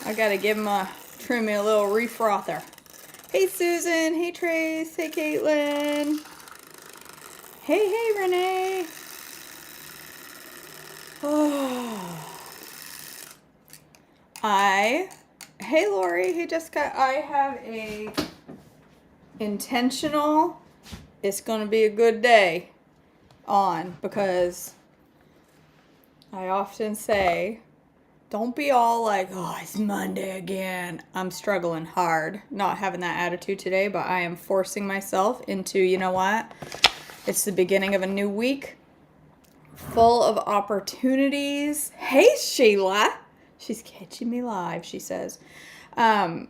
I gotta give him trim me a little refrother. Hey Susan, hey Trace, hey Caitlin. Hey Renee. Oh. Hey Lori, hey Jessica, I have a intentional, it's gonna be a good day on, because I often say, don't be all like, oh, it's Monday again. I'm struggling hard not having that attitude today, but I am forcing myself into, you know what? It's the beginning of a new week full of opportunities. Hey, Sheila. She's catching me live, she says. And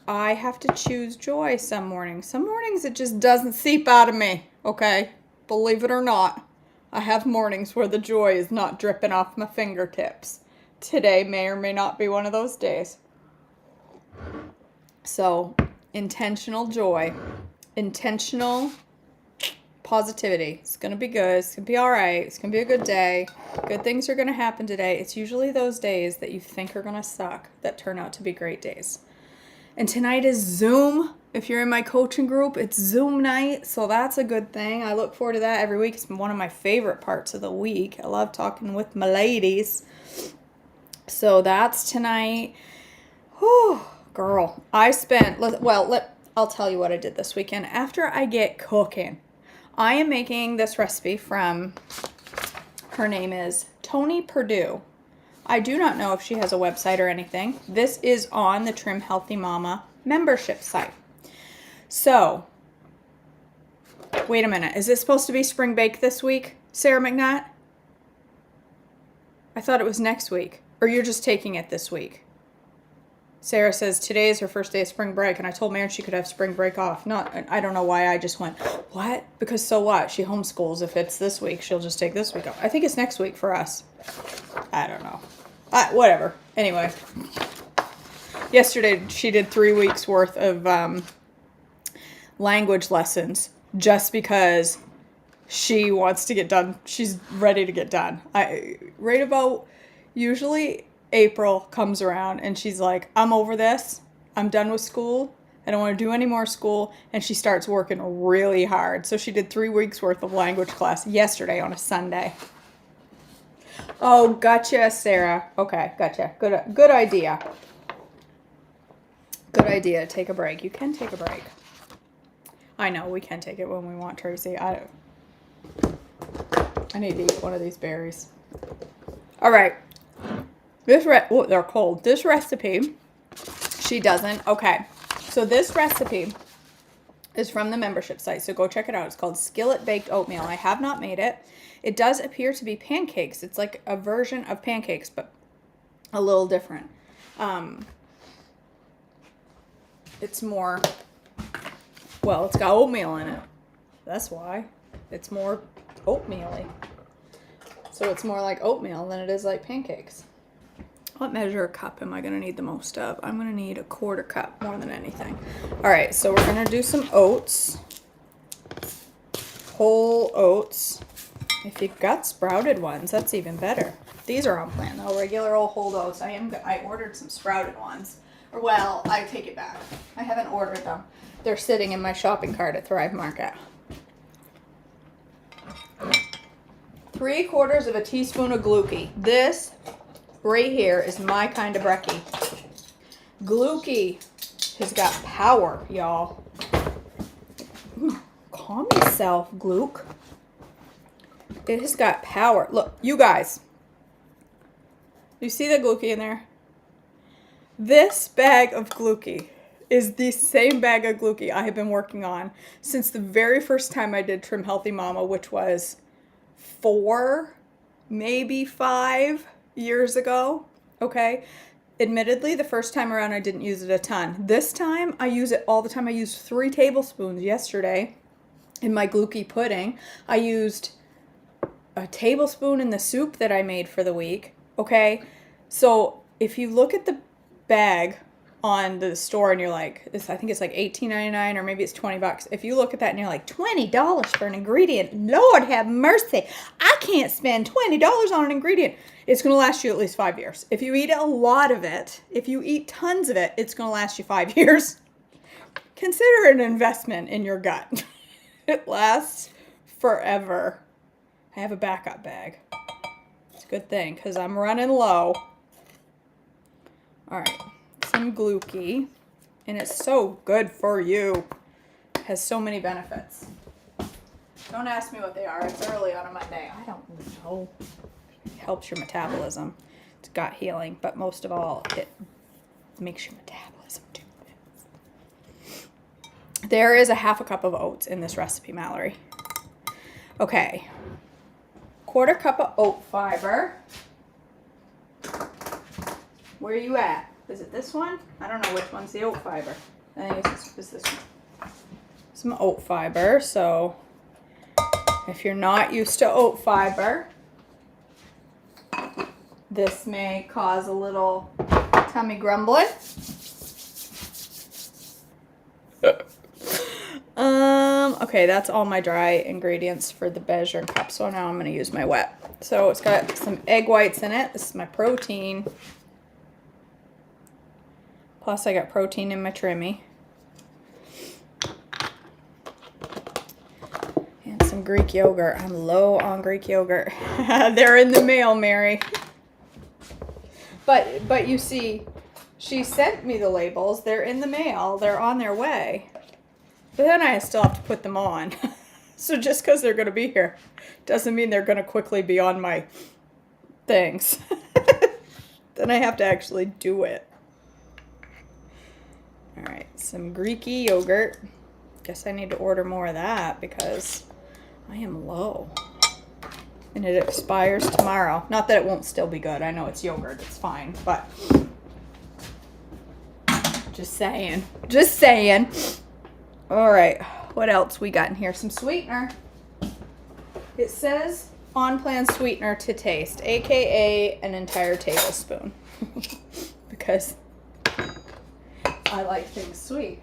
I have to choose joy some mornings. Some mornings it just doesn't seep out of me, okay? Believe it or not. I have mornings where the joy is not dripping off my fingertips. Today may or may not be one of those days. So, intentional joy. Intentional positivity. It's going to be good. It's going to be all right. It's going to be a good day. Good things are going to happen today. It's usually those days that you think are going to suck that turn out to be great days. And tonight is Zoom. If you're in my coaching group, it's Zoom night. So that's a good thing. I look forward to that every week. It's one of my favorite parts of the week. I love talking with my ladies. So that's tonight. Whew, girl. I'll tell you what I did this weekend. After I get cooking, I am making this recipe from, her name is Tony Perdue. I do not know if she has a website or anything. This is on the Trim Healthy Mama membership site. So, wait a minute. Is this supposed to be spring bake this week, Sarah McNutt? I thought it was next week. Or you're just taking it this week? Sarah says today is her first day of spring break, and I told Maren she could have spring break off. I don't know why I just went, what? Because so what? She homeschools. If it's this week, she'll just take this week off. I think it's next week for us. I don't know. Whatever. Anyway. Yesterday, she did 3 weeks worth of language lessons just because she wants to get done. She's ready to get done. Right about usually April comes around and she's like, I'm over this. I'm done with school. I don't want to do any more school. And she starts working really hard. So she did 3 weeks worth of language class yesterday on a Sunday. Oh, gotcha, Sarah. Okay, gotcha. Good idea. Good idea. Take a break. You can take a break. I know, we can take it when we want, Tracy. I need to eat one of these berries. All right. They're cold. This recipe, she doesn't. Okay. So this recipe is from the membership site. So go check it out. It's called Skillet Baked Oatmeal. I have not made it. It does appear to be pancakes. It's like a version of pancakes, but a little different. It's more, well, it's got oatmeal in it. That's why. It's more oatmeal-y. So it's more like oatmeal than it is like pancakes. What measure of cup am I going to need the most of? I'm going to need a 1/4 cup more than anything. All right, so we're going to do some oats. Whole oats. If you've got sprouted ones, that's even better. These are on plan though, regular old whole oats. I ordered some sprouted ones. Or well, I take it back. I haven't ordered them. They're sitting in my shopping cart at Thrive Market. 3/4 of a teaspoon of Glucki. This right here is my kind of brekkie. Glucki has got power, y'all. Calm yourself, Gluck. It has got power. Look, you guys. You see the Glucki in there? This bag of Glucki is the same bag of Glucki I have been working on since the very first time I did Trim Healthy Mama, which was 4, maybe 5 years ago. Okay. Admittedly, the first time around, I didn't use it a ton. This time, I use it all the time. I used 3 tablespoons yesterday in my Glucki pudding. I used a tablespoon in the soup that I made for the week. Okay. So if you look at the bag, on the store and you're like, I think it's like $18.99 or maybe it's $20. If you look at that and you're like, $20 for an ingredient, Lord have mercy, I can't spend $20 on an ingredient. It's going to last you at least 5 years. If you eat a lot of it, if you eat tons of it, it's going to last you 5 years. Consider it an investment in your gut. It lasts forever. I have a backup bag. It's a good thing because I'm running low. All right. Some Glucki, and it's so good for you. It has so many benefits. Don't ask me what they are. It's early on a Monday. I don't know. It helps your metabolism. It's gut healing, but most of all, it makes your metabolism do things. There is a half a cup of oats in this recipe, Mallory. Okay. 1/4 cup of oat fiber. Where are you at? Is it this one? I don't know which one's the oat fiber. I think it's this one. Some oat fiber. So if you're not used to oat fiber, this may cause a little tummy grumbling. Okay, that's all my dry ingredients for the Bezier cup. So now I'm going to use my wet. So it's got some egg whites in it. This is my protein. Plus I got protein in my trimmy. And some Greek yogurt. I'm low on Greek yogurt. They're in the mail, Mary. But you see, she sent me the labels. They're in the mail. They're on their way. But then I still have to put them on. So just because they're going to be here doesn't mean they're going to quickly be on my things. Then I have to actually do it. All right, some Greeky yogurt. Guess I need to order more of that because I am low. And it expires tomorrow. Not that it won't still be good. I know it's yogurt. It's fine. But just saying. Just saying. All right. What else we got in here? Some sweetener. It says on-plan sweetener to taste, a.k.a. an entire tablespoon. Because I like things sweet.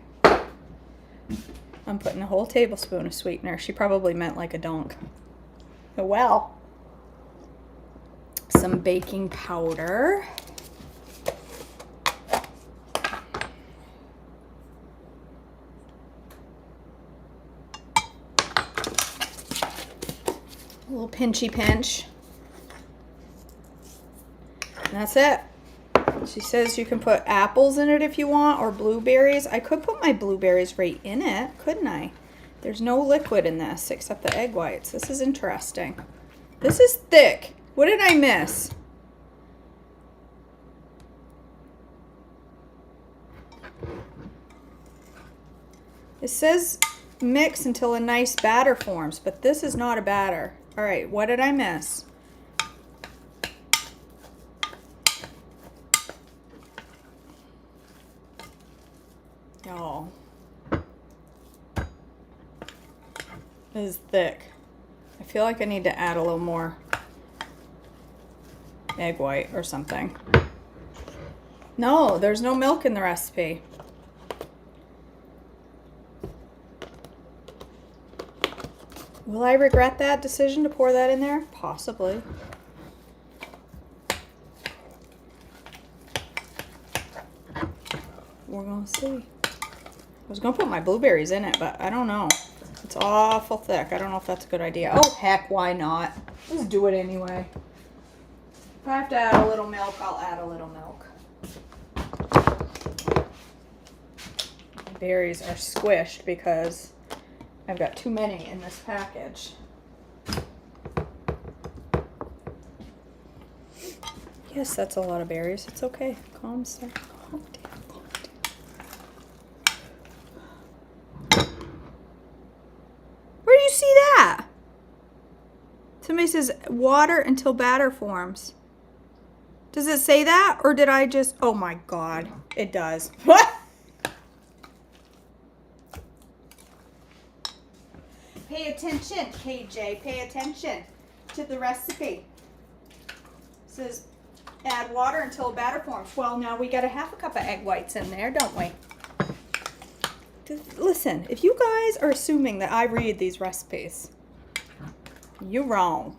I'm putting a whole tablespoon of sweetener. She probably meant like a dunk. Oh, well. Some baking powder. A little pinchy pinch. And that's it. She says you can put apples in it if you want, or blueberries. I could put my blueberries right in it, couldn't I? There's no liquid in this except the egg whites. This is interesting. This is thick. What did I miss? It says mix until a nice batter forms, but this is not a batter. All right, what did I miss? Oh, this is thick. I feel like I need to add a little more egg white or something. No, there's no milk in the recipe. Will I regret that decision to pour that in there? Possibly. We're gonna see. I was gonna put my blueberries in it, but I don't know. It's awful thick. I don't know if that's a good idea. Oh, heck, why not? Let's do it anyway. If I have to add a little milk, I'll add a little milk. The berries are squished because I've got too many in this package. Yes, that's a lot of berries. It's okay. Calm down. Calm down. Calm down. Where do you see that? Somebody says water until batter forms. Does it say that, or did I just... Oh my God, it does. What? Pay attention, KJ. Pay attention to the recipe. It says Add water until a batter forms. Well, now we got a half a cup of egg whites in there, don't we? Listen, if you guys are assuming that I read these recipes, you're wrong.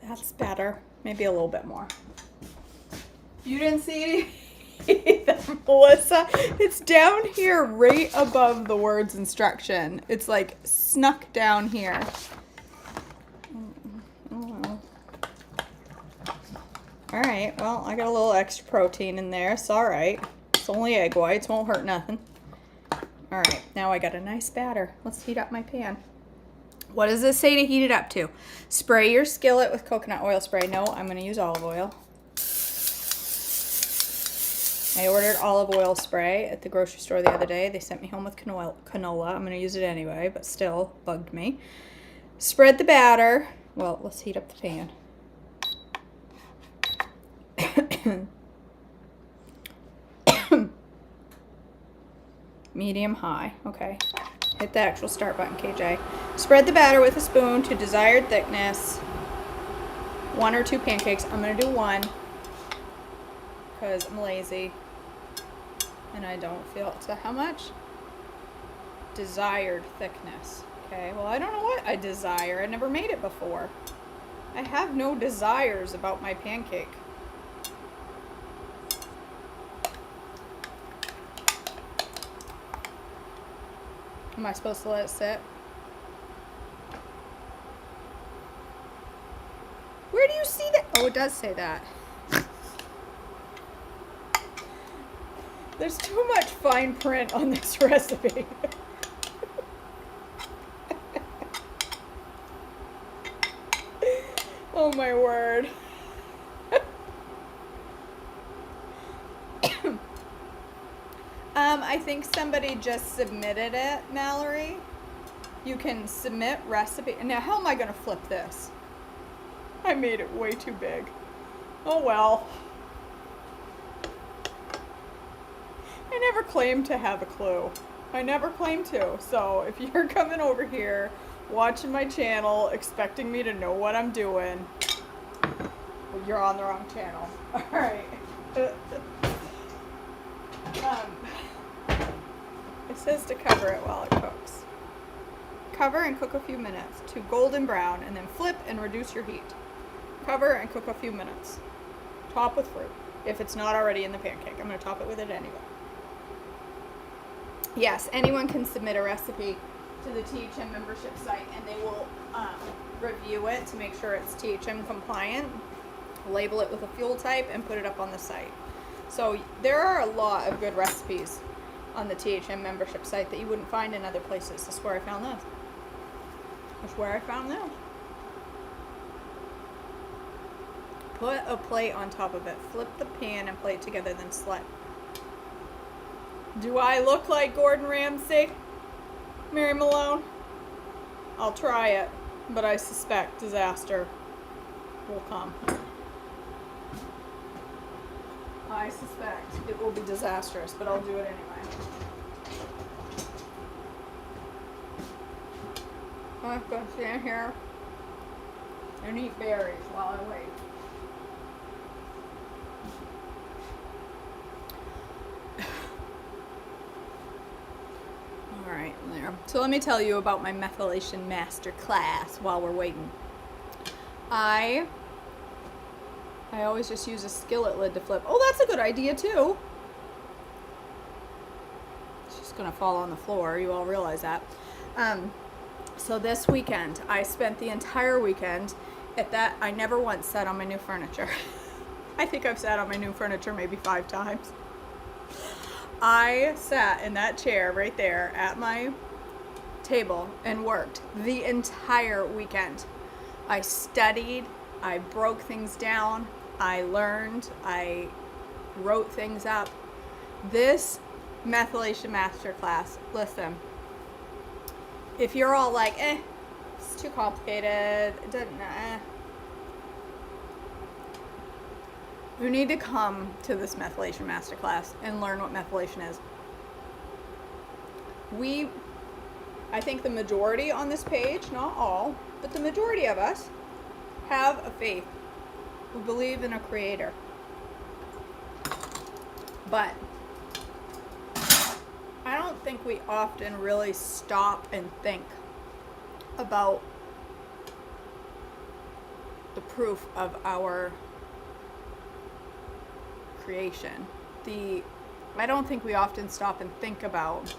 That's better. Maybe a little bit more. You didn't see that, Melissa? It's down here right above the words instruction. It's like snuck down here. Oh. All right, well, I got a little extra protein in there. It's all right. It's only egg whites. Won't hurt nothing. All right, now I got a nice batter. Let's heat up my pan. What does this say to heat it up to? Spray your skillet with coconut oil spray. No, I'm going to use olive oil. I ordered olive oil spray at the grocery store the other day. They sent me home with canola. I'm going to use it anyway, but still bugged me. Spread the batter. Well, let's heat up the pan. Medium high. Okay. Hit the actual start button, KJ. Spread the batter with a spoon to desired thickness. 1 or 2 pancakes. I'm going to do 1 because I'm lazy and I don't feel to how much? Desired thickness. Okay, well, I don't know what I desire. I never made it before. I have no desires about my pancake. Am I supposed to let it sit? Where do you see that? Oh, it does say that. There's too much fine print on this recipe. Oh my word. I think somebody just submitted it, Mallory. You can submit recipe. Now, how am I going to flip this? I made it way too big. Oh well. I never claimed to have a clue. I never claimed to. So if you're coming over here, watching my channel, expecting me to know what I'm doing, well, you're on the wrong channel. All right. It says to cover it while it cooks. Cover and cook a few minutes to golden brown, and then flip and reduce your heat. Cover and cook a few minutes. Top with fruit, if it's not already in the pancake. I'm going to top it with it anyway. Yes, anyone can submit a recipe to the THM membership site, and they will review it to make sure it's THM compliant, label it with a fuel type, and put it up on the site. So there are a lot of good recipes on the THM membership site that you wouldn't find in other places. That's where I found this. That's where I found this. Put a plate on top of it. Flip the pan and plate together, then slip. Do I look like Gordon Ramsay? Mary Malone? I'll try it, but I suspect disaster will come. I suspect it will be disastrous, but I'll do it anyway. I'm going to stand here and eat berries while I wait. All right, there. So let me tell you about my methylation master class while we're waiting. I always just use a skillet lid to flip. Oh, that's a good idea too. It's just gonna fall on the floor. You all realize that. So this weekend, I spent the entire weekend at that. I never once sat on my new furniture. I think I've sat on my new furniture maybe 5 times. I sat in that chair right there at my table and worked the entire weekend. I studied, I broke things down, I learned, I wrote things up. This methylation masterclass, listen, if you're all like, it's too complicated, it doesn't, You need to come to this methylation masterclass and learn what methylation is. I think the majority on this page, not all, but the majority of us have a faith. We believe in a creator. But I don't think we often really stop and think about the proof of our creation. I don't think we often stop and think about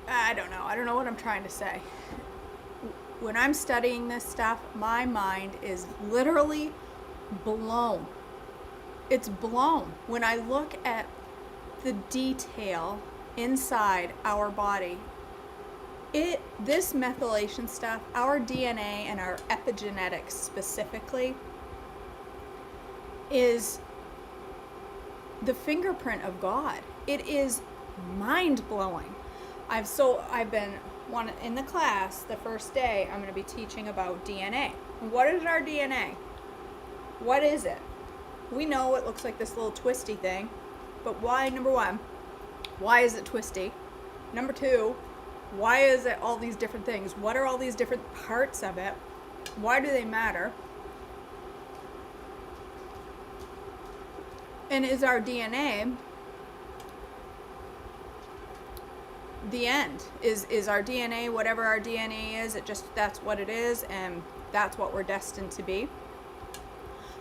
I don't know what I'm trying to say. When I'm studying this stuff, my mind is literally blown. It's blown when I look at the detail inside our body. This methylation stuff, our DNA and our epigenetics specifically, is the fingerprint of God. It is mind-blowing. I've been in the class the first day. I'm going to be teaching about DNA. What is our DNA? What is it? We know it looks like this little twisty thing, but why? Number one, why is it twisty? Number two, why is it all these different things? What are all these different parts of it? Why do they matter? And is our DNA the end? Is our DNA whatever our DNA is? That's what it is, and that's what we're destined to be?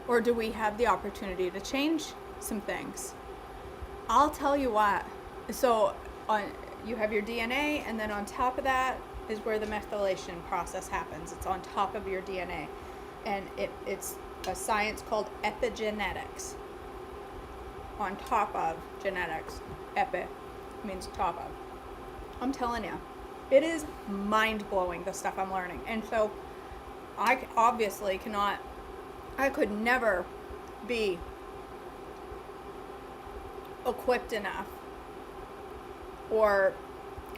Or do we have the opportunity to change some things? I'll tell you what. So you have your DNA, and then on top of that is where the methylation process happens. It's on top of your DNA, and it's a science called epigenetics. On top of genetics. Epi means top of. I'm telling you, it is mind-blowing, the stuff I'm learning. And so I obviously I could never be equipped enough, or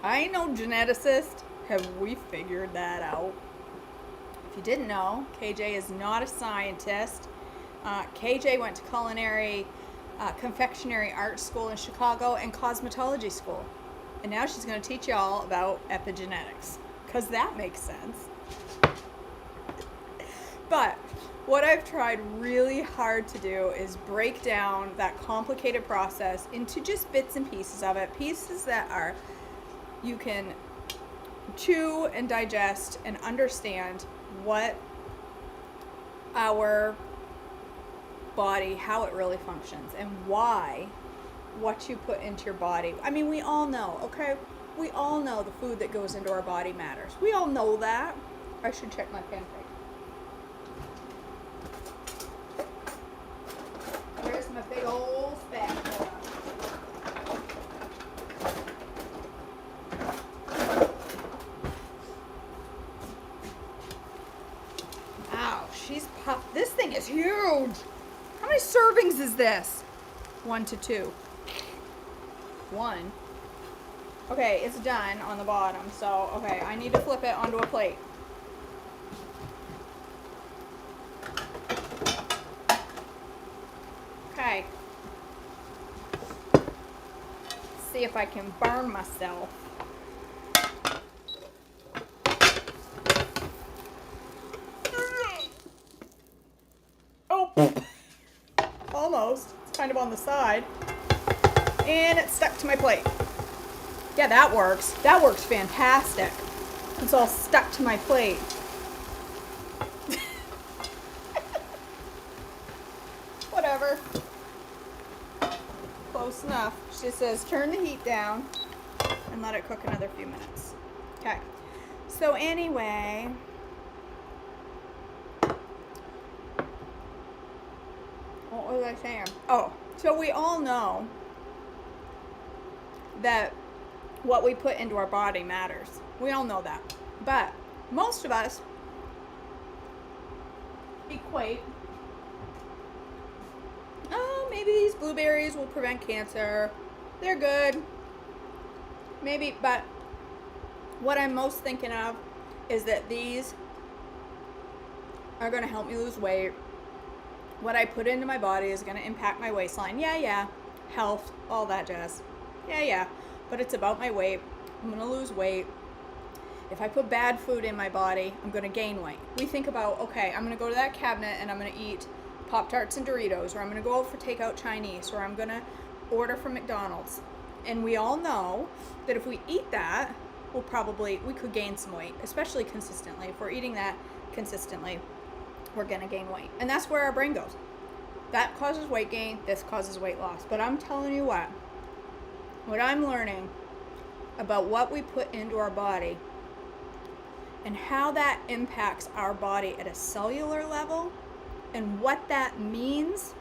I ain't no geneticist. Have we figured that out? If you didn't know, KJ is not a scientist. KJ went to culinary, confectionery art school in Chicago and cosmetology school. And now she's going to teach y'all about epigenetics, because that makes sense. But what I've tried really hard to do is break down that complicated process into just bits and pieces of it. Pieces that you can chew and digest and understand what our body, how it really functions, and why what you put into your body. I mean, we all know, okay? We all know the food that goes into our body matters. We all know that. I should check my pancake. There's my big old spatula. Ow, she's puffed. This thing is huge. How many servings is this? 1 to 2. 1. Okay, it's done on the bottom. So, okay, I need to flip it onto a plate. Okay. See if I can burn myself. Oh, almost. It's kind of on the side. And it's stuck to my plate. Yeah, that works. That works fantastic. It's all stuck to my plate. Whatever. Close enough. She says turn the heat down and let it cook another few minutes. Okay. So anyway, what was I saying? Oh, so we all know that what we put into our body matters. We all know that. But most of us equate, oh, maybe these blueberries will prevent cancer. They're good. Maybe, but what I'm most thinking of is that these are going to help me lose weight. What I put into my body is going to impact my waistline. Yeah. Health, all that jazz. Yeah. But it's about my weight. I'm going to lose weight. If I put bad food in my body, I'm going to gain weight. We think about, okay, I'm going to go to that cabinet and I'm going to eat Pop-Tarts and Doritos, or I'm going to go out for takeout Chinese, or I'm going to order from McDonald's. And we all know that if we eat that, we could gain some weight, especially consistently. If we're eating that consistently, we're going to gain weight. And that's where our brain goes. That causes weight gain, this causes weight loss. But I'm telling you what I'm learning about what we put into our body and how that impacts our body at a cellular level, and what that means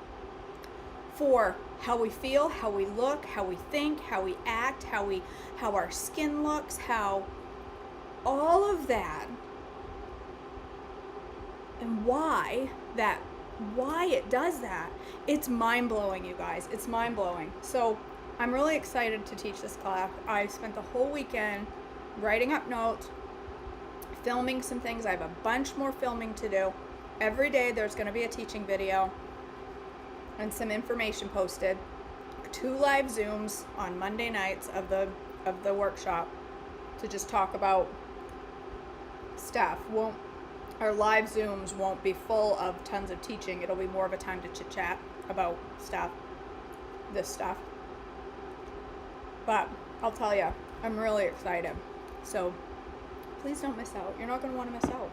for how we feel, how we look, how we think, how we act, how our skin looks, how all of that, and why it does that. It's mind-blowing, you guys. It's mind-blowing. So I'm really excited to teach this class. I spent the whole weekend writing up notes, filming some things. I have a bunch more filming to do. Every day there's going to be a teaching video and some information posted. 2 live Zooms on Monday nights of the workshop to just talk about stuff. Our live Zooms won't be full of tons of teaching. It'll be more of a time to chit chat about this stuff. But I'll tell you, I'm really excited. So please don't miss out. You're not going to want to miss out.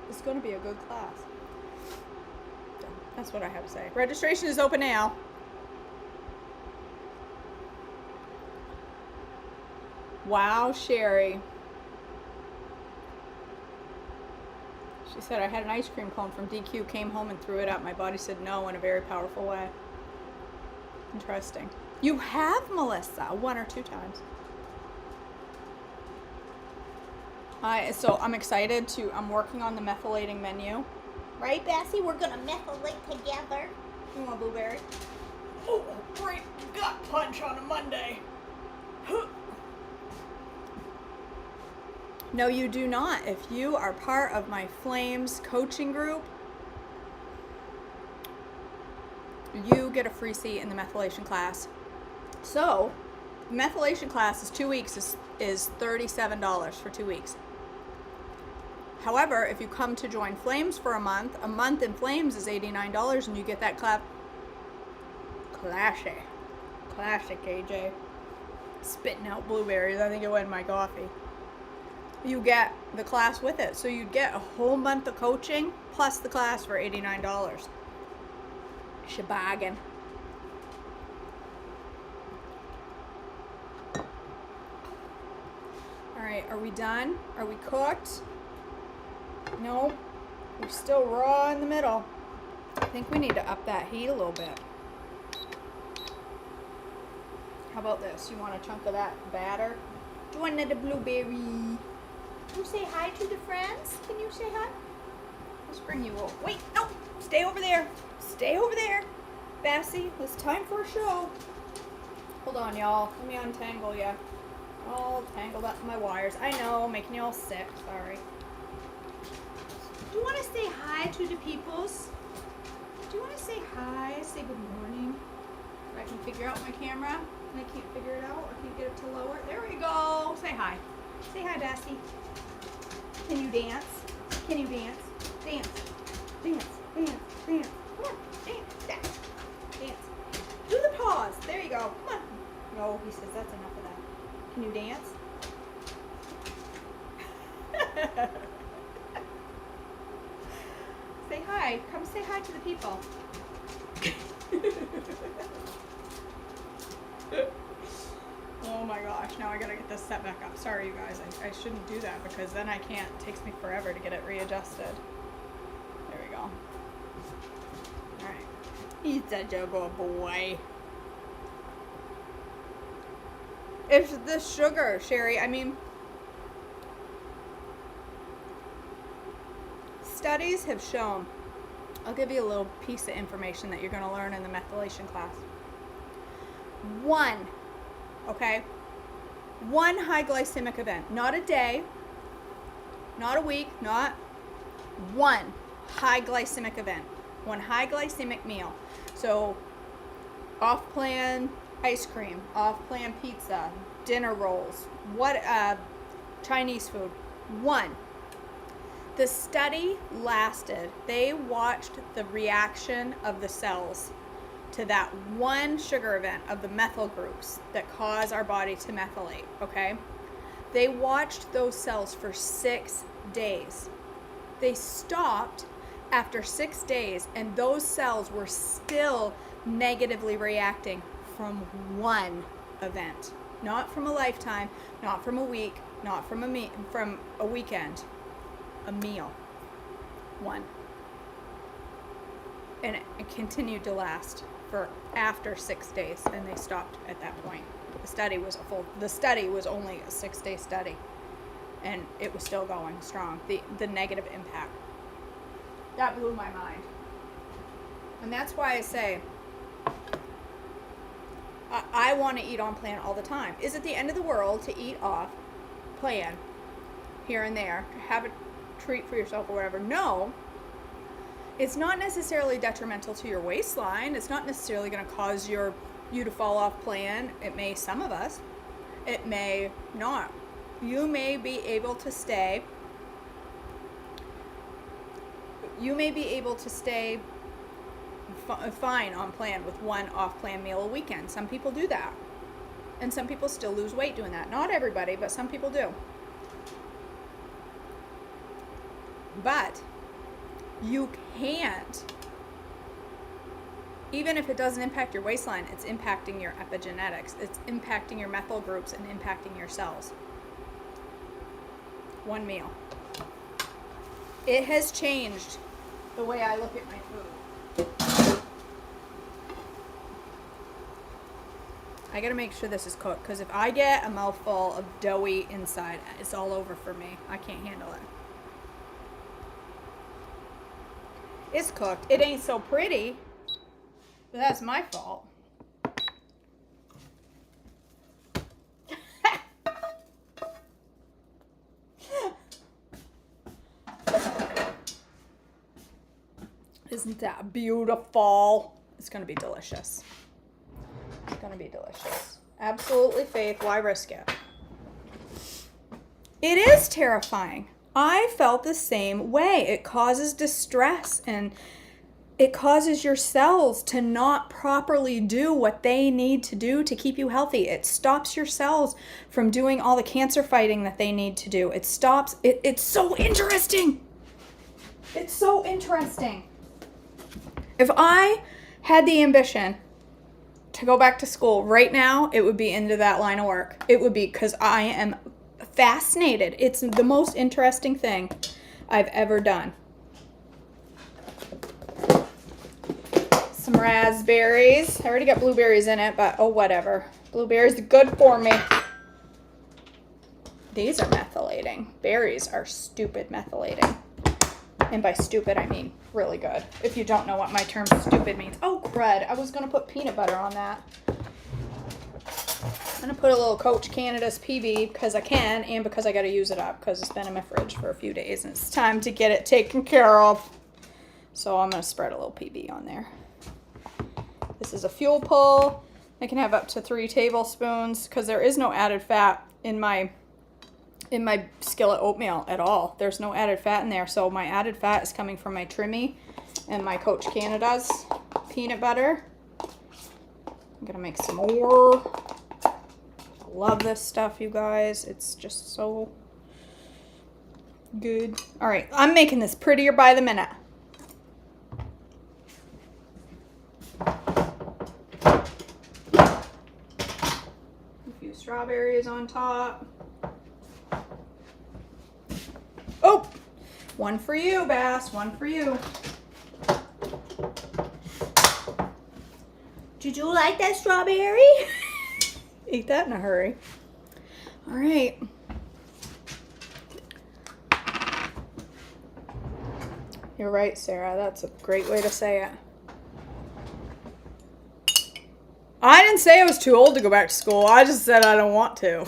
It's going to be a good class. So that's what I have to say. Registration is open now. Wow, Sherry. She said, I had an ice cream cone from DQ, came home and threw it up. My body said no in a very powerful way. Interesting. You have, Melissa, 1 or 2 times. So I'm excited I'm working on the methylating menu. Right, Bessie? We're going to methylate together. You want a blueberry? Oh, great gut punch on a Monday. No, you do not. If you are part of my Flames coaching group, you get a free seat in the methylation class. So, the methylation class is 2 weeks, is $37 for 2 weeks. However, if you come to join Flames for a month in Flames is $89, and you get that classic AJ, spitting out blueberries. I think it went in my coffee. You get the class with it. So you'd get a whole month of coaching plus the class for $89. Shebagin. All right, are we done? Are we cooked? No, we're still raw in the middle. I think we need to up that heat a little bit. How about this? You want a chunk of that batter? Do you want another blueberry? You say hi to the friends? Can you say hi? Let's bring you over. Wait, no, stay over there. Stay over there. Bessie, it's time for a show. Hold on, y'all. Let me untangle you. All tangled up in my wires. I know, making you all sick. Sorry. Do you want to say hi to the peoples? Do you want to say hi? Say good morning. If I can figure out my camera and I can't figure it out, or can't get it to lower. There we go. Say hi. Say hi, Bessie. Can you dance? Can you dance? Dance. Dance. Dance. Dance. Come on. Dance. Dance. Dance. Do the pause. There you go. Come on. No, he says that's enough of that. Can you dance? Say hi. Come say hi to the people. Oh my gosh, now I gotta get this set back up. Sorry you guys, I shouldn't do that because then I can't, it takes me forever to get it readjusted. There we go. Alright. He's such a good boy. It's the sugar, Sherry. I mean, studies have shown, I'll give you a little piece of information that you're going to learn in the methylation class. One high glycemic event, not a day, not a week, not one high glycemic event, one high glycemic meal. So off-plan ice cream, off-plan pizza, dinner rolls, Chinese food. One. The study lasted. They watched the reaction of the cells to that one sugar event of the methyl groups that cause our body to methylate, okay? They watched those cells for 6 days. They stopped after 6 days, and those cells were still negatively reacting from one event. Not from a lifetime, not from a week, not from a weekend. A meal. One. And it continued to last for after 6 days, and they stopped at that point. The study was only a 6-day study, and it was still going strong. The negative impact. That blew my mind. And that's why I say I want to eat on plan all the time. Is it the end of the world to eat off plan here and there, to have a treat for yourself or whatever? No. It's not necessarily detrimental to your waistline. It's not necessarily going to cause you to fall off plan. It may, some of us. It may not. You may be able to stay. Fine on plan with one off-plan meal a weekend. Some people do that. And some people still lose weight doing that. Not everybody, but some people do. But you can't, even if it doesn't impact your waistline, it's impacting your epigenetics. It's impacting your methyl groups and impacting your cells. One meal. It has changed the way I look at my food. I gotta make sure this is cooked, because if I get a mouthful of doughy inside, it's all over for me. I can't handle it. It's cooked. It ain't so pretty, but that's my fault. Isn't that beautiful? It's going to be delicious. It's going to be delicious. Absolutely, Faith. Why risk it? It is terrifying. I felt the same way. It causes distress, and it causes your cells to not properly do what they need to do to keep you healthy. It stops your cells from doing all the cancer fighting that they need to do. It's so interesting. It's so interesting. If I had the ambition to go back to school right now, it would be into that line of work. It would be, because I am fascinated. It's the most interesting thing I've ever done. Some raspberries. I already got blueberries in it, but oh, whatever. Blueberries are good for me. These are methylating. Berries are stupid methylating. And by stupid, I mean really good. If you don't know what my term stupid means. Oh, crud. I was going to put peanut butter on that. I'm going to put a little Coach Canada's PB because I can, and because I got to use it up, because it's been in my fridge for a few days and it's time to get it taken care of. So I'm going to spread a little PB on there. This is a fuel pull. I can have up to 3 tablespoons because there is no added fat in my Skillet oatmeal at all. There's no added fat in there. So my added fat is coming from my Trimmy and my Coach Canada's peanut butter. I'm going to make some more. Love this stuff, you guys. It's just so good. All right, I'm making this prettier by the minute. A few strawberries on top. Oh, one for you, Bass. One for you. Did you like that strawberry? Ate that in a hurry. All right. You're right, Sarah. That's a great way to say it. I didn't say I was too old to go back to school. I just said I don't want to.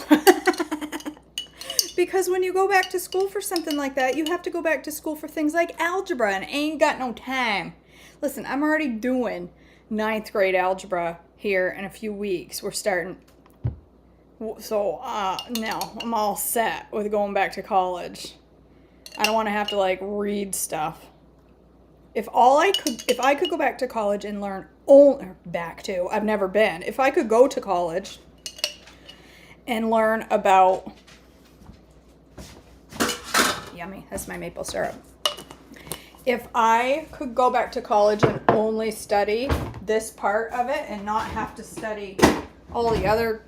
because when you go back to school for something like that, you have to go back to school for things like algebra, and I ain't got no time. Listen, I'm already doing 9th grade algebra here in a few weeks. We're starting. So now I'm all set with going back to college. I don't want to have to like read stuff. If I could go back to college and learn I've never been. If I could go to college and learn about, yummy, that's my maple syrup. If I could go back to college and only study this part of it and not have to study all the other,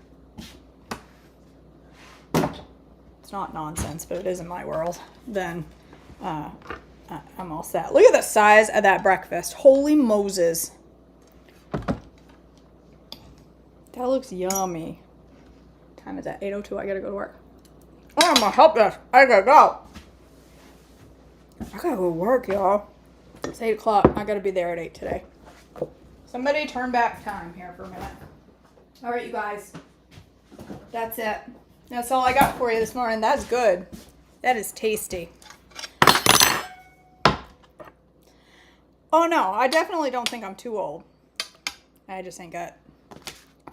it's not nonsense, but it is in my world, then I'm all set. Look at the size of that breakfast. Holy Moses. That looks yummy. What time is that? 8:02. I gotta go to work. Oh, I'm gonna help this. I gotta go. I gotta go to work, y'all. It's 8 o'clock. I gotta be there at 8 today. Somebody turn back time here for a minute. All right, you guys. That's it. That's all I got for you this morning. That's good. That is tasty. Oh no, I definitely don't think I'm too old. I just ain't got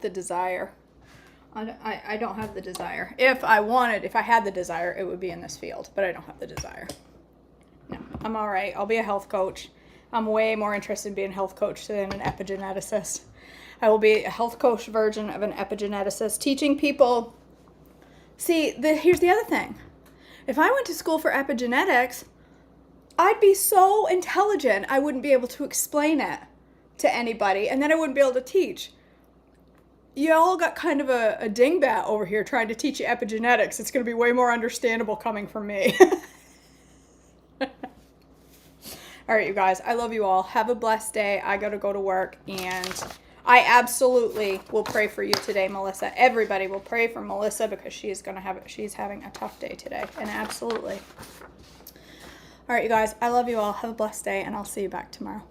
the desire. I don't have the desire. If I had the desire, it would be in this field, but I don't have the desire. No, I'm all right. I'll be a health coach. I'm way more interested in being a health coach than an epigeneticist. I will be a health coach version of an epigeneticist, teaching people. See, here's the other thing. If I went to school for epigenetics, I'd be so intelligent, I wouldn't be able to explain it to anybody, and then I wouldn't be able to teach. You all got kind of a dingbat over here trying to teach you epigenetics. It's going to be way more understandable coming from me. All right, you guys, I love you all. Have a blessed day. I got to go to work, and I absolutely will pray for you today, Melissa. Everybody will pray for Melissa because she's having a tough day today, and absolutely. All right, you guys, I love you all. Have a blessed day, and I'll see you back tomorrow.